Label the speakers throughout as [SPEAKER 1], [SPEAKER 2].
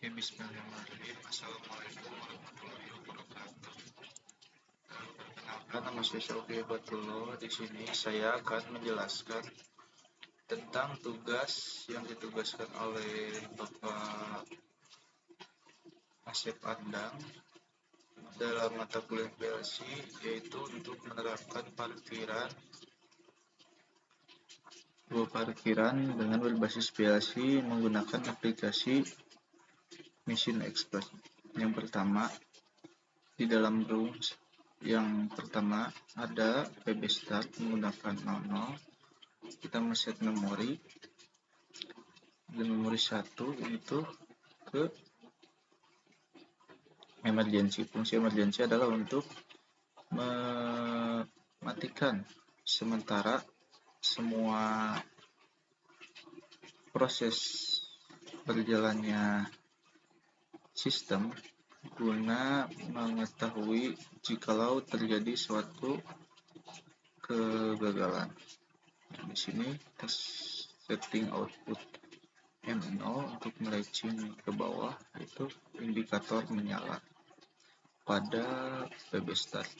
[SPEAKER 1] Bismillahirrahmanirrahim. Assalamualaikum warahmatullahi wabarakatuh. Perkenalkan, nama saya Syauki Batullah. Di sini saya akan menjelaskan tentang tugas yang ditugaskan oleh Bapak Asep Andang dalam mata kuliah PLC, yaitu untuk menerapkan parkiran dengan berbasis PLC menggunakan aplikasi Mission Express. Yang pertama, di dalam rules yang pertama ada PB Start menggunakan 00. Kita men-set memori, dan memori 1 itu ke emergency. Fungsi emergency adalah untuk mematikan sementara semua proses berjalannya sistem guna mengetahui jikalau terjadi suatu kegagalan. Di sini kita setting output M0 untuk melatching ke bawah, yaitu indikator menyala pada PB Start.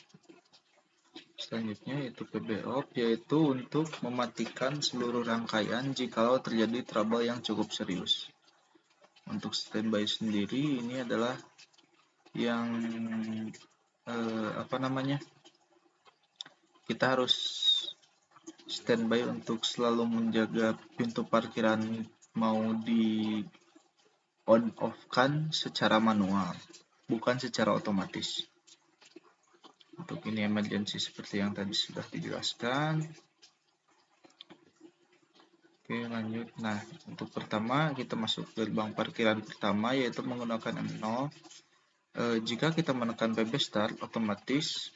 [SPEAKER 1] Selanjutnya yaitu PB Off, yaitu untuk mematikan seluruh rangkaian jikalau terjadi trouble yang cukup serius. Untuk standby sendiri ini adalah yang kita harus standby untuk selalu menjaga pintu parkiran mau di on off kan secara manual, bukan secara otomatis. Untuk ini emergency seperti yang tadi sudah dijelaskan. Oke, lanjut. Nah, untuk pertama kita masuk gerbang parkiran pertama, yaitu menggunakan M0. Jika kita menekan PB Start, otomatis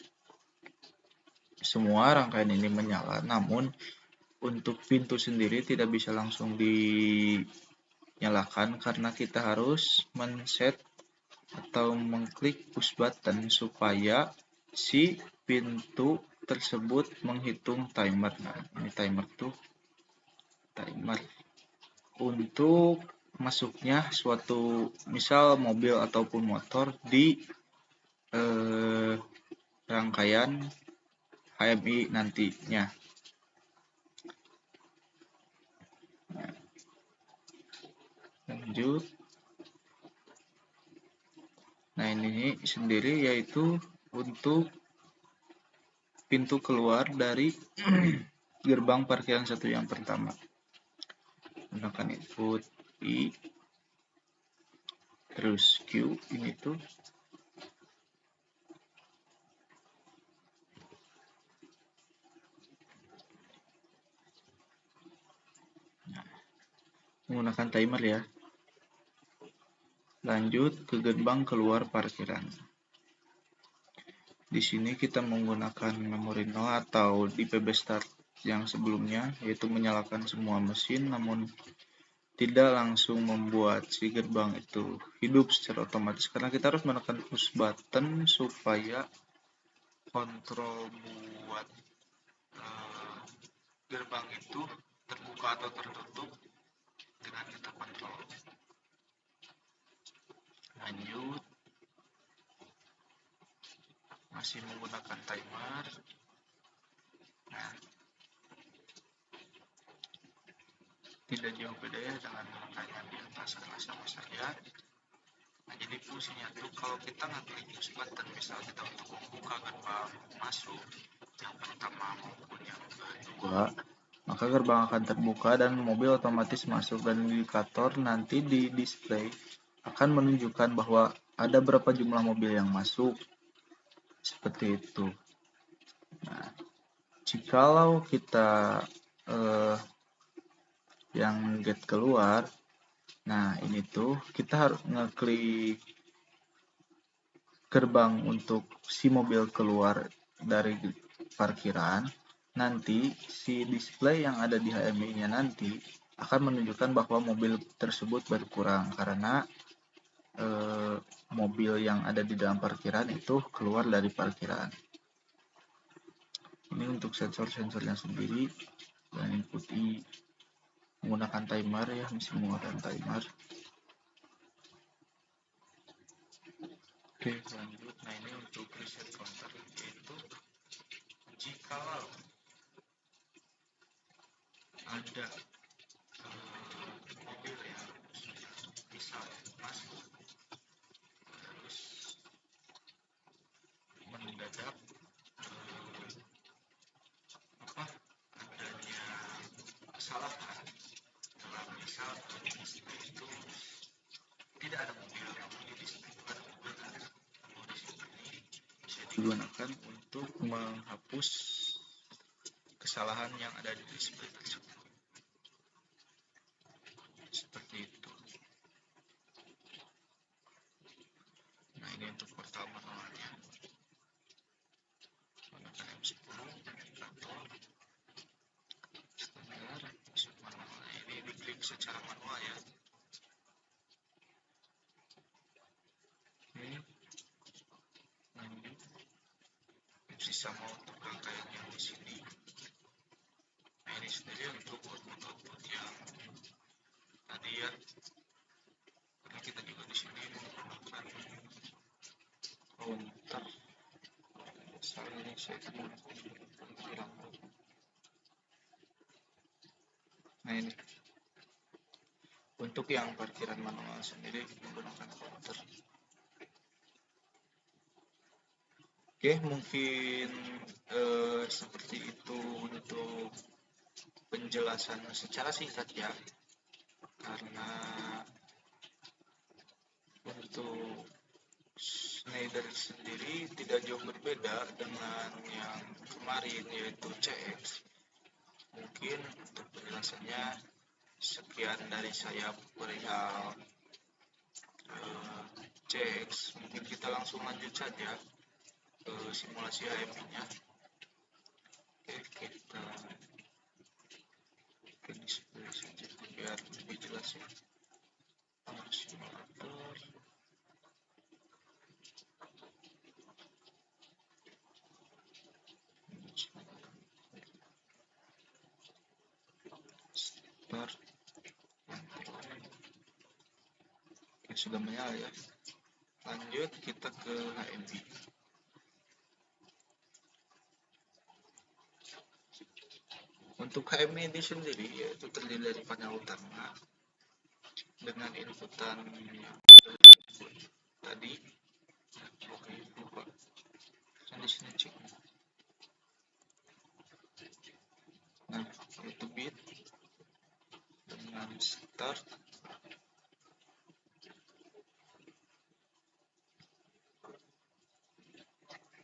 [SPEAKER 1] semua rangkaian ini menyala. Namun untuk pintu sendiri tidak bisa langsung dinyalakan karena kita harus men-set atau mengklik push button supaya si pintu tersebut menghitung timer. Nah, ini timer untuk masuknya suatu misal mobil ataupun motor di rangkaian HMI nantinya. Lanjut. Nah, ini sendiri yaitu untuk pintu keluar dari gerbang parkiran satu yang pertama. Gunakan input I, terus Q, ini tuh menggunakan timer ya. Lanjut ke gerbang keluar parkiran. Di sini kita menggunakan memori 0 atau di PB Start yang sebelumnya, yaitu menyalakan semua mesin namun tidak langsung membuat si gerbang itu hidup secara otomatis karena kita harus menekan push button supaya kontrol buat gerbang itu terbuka atau tertutup dengan kita kontrol. Lanjut, masih menggunakan timer. Nah, tidak jauh beda ya dengan rangkaian di atas kelas sama saya. Nah, jadi fungsinya tuh kalau kita ngeklik push button, misal kita untuk membuka gerbang masuk yang pertama maupun yang kedua, maka gerbang akan terbuka dan mobil otomatis masuk, dan indikator nanti di display akan menunjukkan bahwa ada berapa jumlah mobil yang masuk, seperti itu. Nah, jikalau kita yang gate keluar, nah ini tuh kita harus ngeklik gerbang untuk si mobil keluar dari parkiran. Nanti si display yang ada di HMI-nya nanti akan menunjukkan bahwa mobil tersebut berkurang karena mobil yang ada di dalam parkiran itu keluar dari parkiran. Ini untuk sensor-sensornya sendiri, dan input I menggunakan timer ya, mesti menggunakan timer. Oke, lanjut. Nah, ini untuk reset counter, yaitu jikalau ada mobil yang misal masuk terus mendadak apa adanya kesalahan dalam misal di display itu tidak ada mobil yang di display itu ada mobil kan. Di sini bisa digunakan untuk menghapus kesalahan yang ada di display tersebut. Seperti itu. Nah, ini untuk portal manualnya. Gunakan M10 atau standar masuk manual. Ini diklik secara manual ya. Oke, lanjut. Sisa mau untuk rangkaian yang di sini. Nah, ini sendiri untuk output yang tadi ya. Karena kita juga di sini menggunakan counter. Soalnya ini saya hilang. Nah, ini untuk yang parkiran manual sendiri menggunakan counter. Oke, mungkin seperti itu untuk penjelasan secara singkat ya, karena untuk Schneider sendiri tidak jauh berbeda dengan yang kemarin yaitu CX. Mungkin untuk penjelasannya sekian dari saya perihal CX. Mungkin kita langsung lanjut saja ke simulasi HMI-nya. Oke, kita ke display saja biar lebih jelas ya. Simulator. Start. Oke, sudah menyala ya. Lanjut kita ke HMI. Untuk HMI ini sendiri yaitu terdiri dari panel utama dengan inputan yang tadi. Oke, lupa. Di sini cek. Nah, itu bit dengan start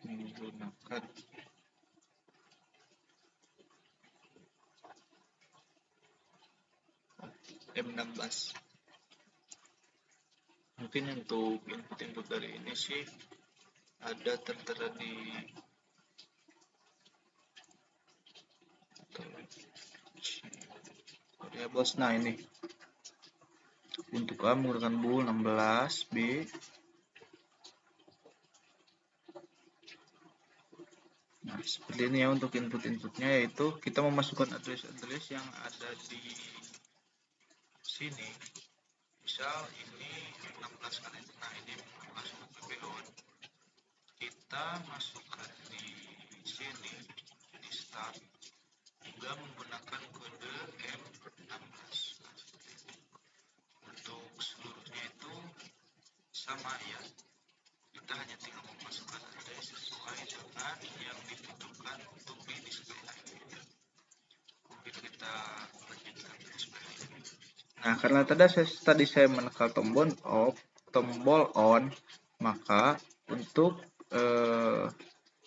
[SPEAKER 1] menggunakan M16. Mungkin untuk input dari ini sih ada tertera di variables. Nah, ini untuk A menggunakan bool 16 B. Nah, seperti ini ya untuk input-inputnya, yaitu kita memasukkan address yang ada di sini. Misal ini 16 kan itu. Nah, ini masuk ke PPO. Kita masukkan di sini di start juga menggunakan kode M16. Untuk seluruhnya itu sama ya. Kita hanya tinggal memasukkan address sesuai dengan yang dibutuhkan untuk di display ini. Mungkin kita lanjutkan display ini. Nah, karena tadi saya menekan tombol on, maka untuk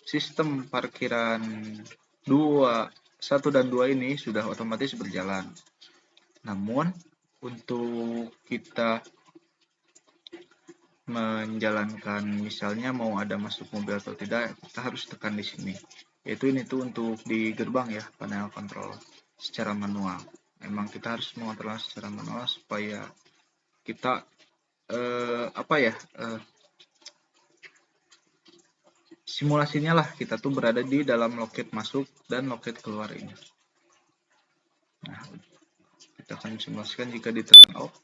[SPEAKER 1] sistem parkiran 1 dan 2 ini sudah otomatis berjalan. Namun untuk kita menjalankan misalnya mau ada masuk mobil atau tidak, kita harus tekan di sini. Yaitu ini tuh untuk di gerbang ya, panel kontrol secara manual. Memang kita harus mengontrol secara manual supaya kita simulasinya lah kita tuh berada di dalam loket masuk dan loket keluar ini. Nah, kita akan simulasikan jika ditekan off,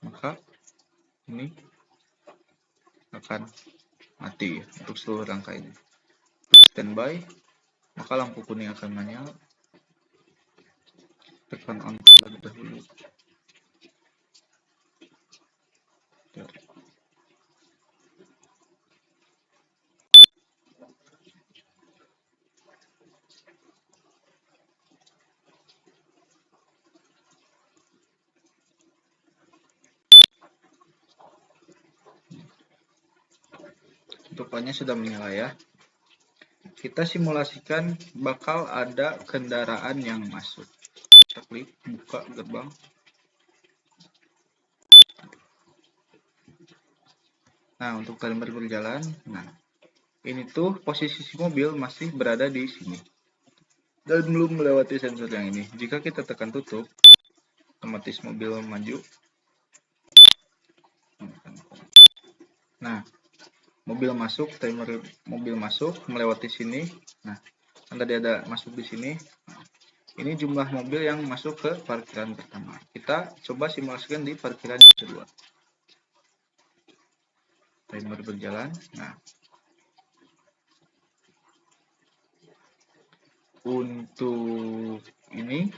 [SPEAKER 1] maka ini akan mati untuk seluruh rangkaian. Standby, maka lampu kuning akan menyala. Tekan on terlebih dahulu. Tutupannya sudah menyala ya. Kita simulasikan bakal ada kendaraan yang masuk. Kita klik buka gerbang. Nah, untuk timer berjalan, nah ini tuh posisi si mobil masih berada di sini dan belum melewati sensor yang ini. Jika kita tekan tutup, otomatis mobil maju. Nah, mobil masuk, timer mobil masuk melewati sini. Nah, kan tadi ada masuk di sini. Ini jumlah mobil yang masuk ke parkiran pertama. Kita coba simulasikan di parkiran yang kedua. Timer berjalan. Nah, untuk ini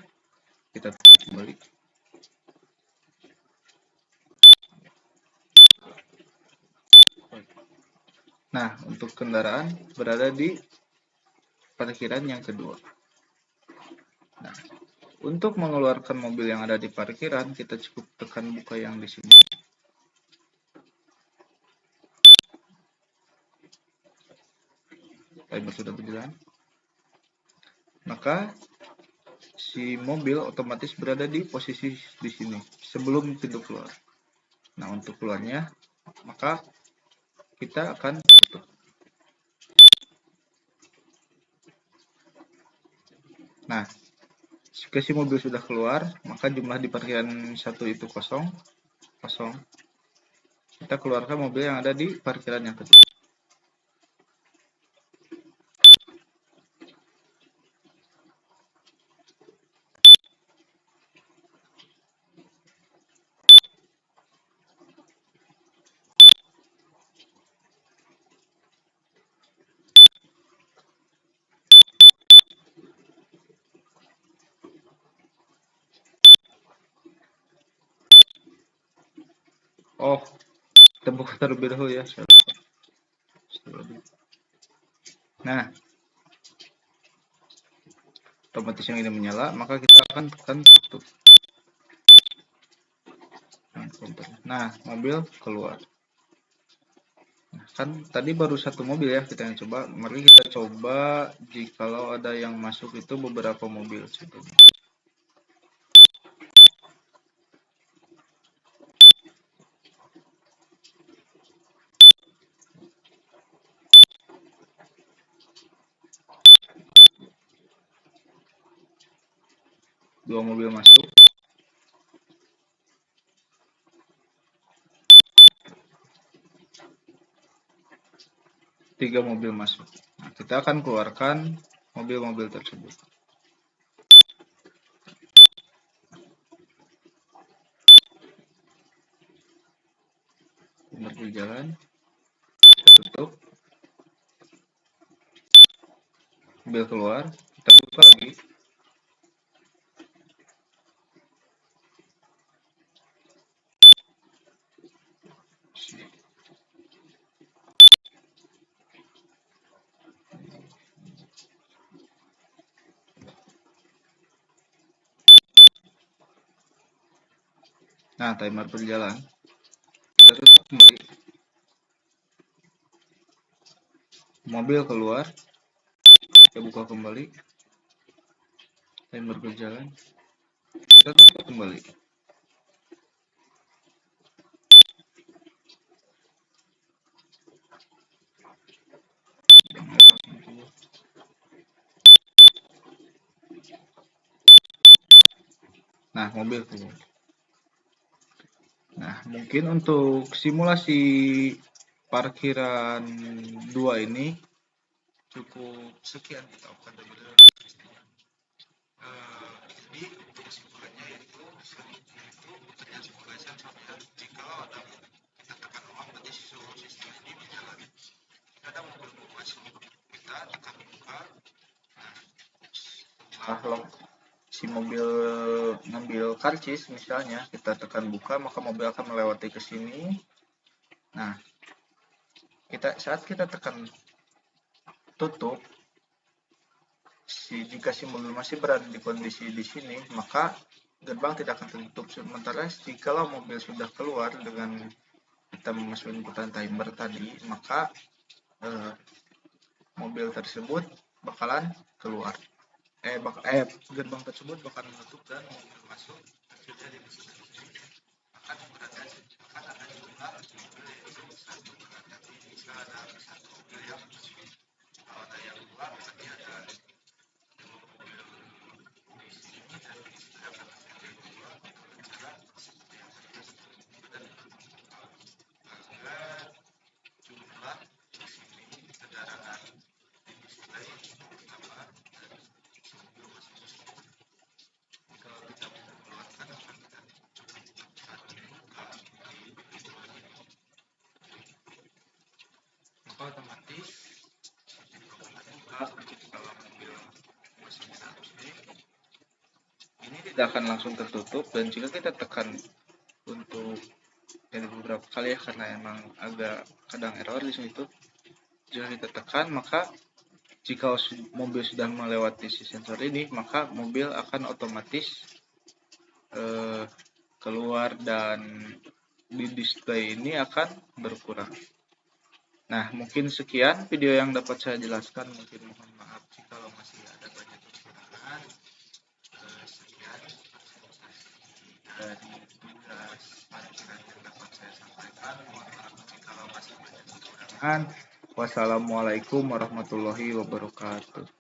[SPEAKER 1] kita kembali. Nah, untuk kendaraan berada di parkiran yang kedua. Nah, untuk mengeluarkan mobil yang ada di parkiran, kita cukup tekan buka yang di sini. Timer sudah berjalan. Maka si mobil otomatis berada di posisi di sini sebelum pintu keluar. Nah, untuk keluarnya, maka kita akan tutup. Nah, jika si mobil sudah keluar, maka jumlah di parkiran satu itu kosong. Kita keluarkan mobil yang ada di parkiran yang kedua. Oh, kita buka terlebih dahulu ya. Nah, otomatis yang ini menyala, maka kita akan tekan tutup. Nah, mobil keluar. Nah, kan tadi baru satu mobil ya kita yang coba. Mari kita coba jikalau ada yang masuk itu beberapa mobil. Contohnya. Dua mobil masuk. Tiga mobil masuk. Nah, kita akan keluarkan mobil-mobil tersebut. Benar berjalan. Kita tutup. Mobil keluar. Kita buka lagi. Nah, timer berjalan. Kita tutup kembali. Mobil keluar. Kita buka kembali. Timer berjalan. Kita tutup kembali. Nah, mobil keluar. Nah, mungkin untuk simulasi parkiran 2 ini cukup sekian kita akan dulu. Jadi untuk kesimpulannya yaitu bekerja sebagai sensor ya. Jika ada kita tekan on, berarti seluruh sistem ini setelah lock si mobil ngambil karcis misalnya, kita tekan buka, maka mobil akan melewati ke sini. Nah, saat kita tekan tutup, jika si mobil masih berada di kondisi di sini, maka gerbang tidak akan tertutup. Sementara jika mobil sudah keluar dengan kita memasuki inputan timer tadi, maka mobil tersebut bakalan keluar. Gerbang tersebut bakalan tutup dan mobil masuk. Terjadi di sini akan ada jumlah mobil yang bisa berada bisa ada satu mobil yang masuk. Kalau ada yang keluar, berarti ada dua mobil di sini dan di sini akan ada dua cara seperti yang tadi dan agar jumlah di sini kendaraan di display tambah dan mobil masuk ke sini. Kalau kita mengeluarkan akan kita satu buka di pintu ini, maka otomatis kalau mobil masih bisa ini tidak akan langsung tertutup, dan jika kita tekan untuk dari beberapa kali ya, karena emang agak kadang error di situ. Jika kita tekan, maka jika mobil sudah melewati si sensor ini, maka mobil akan otomatis keluar dan di display ini akan berkurang. Nah, mungkin sekian video yang dapat saya jelaskan. Mungkin mohon maaf jika masih ada banyak kekurangan. Sekian dari tugas parkiran yang dapat saya sampaikan. Mohon maaf jika masih banyak kekurangan. Wassalamualaikum warahmatullahi wabarakatuh.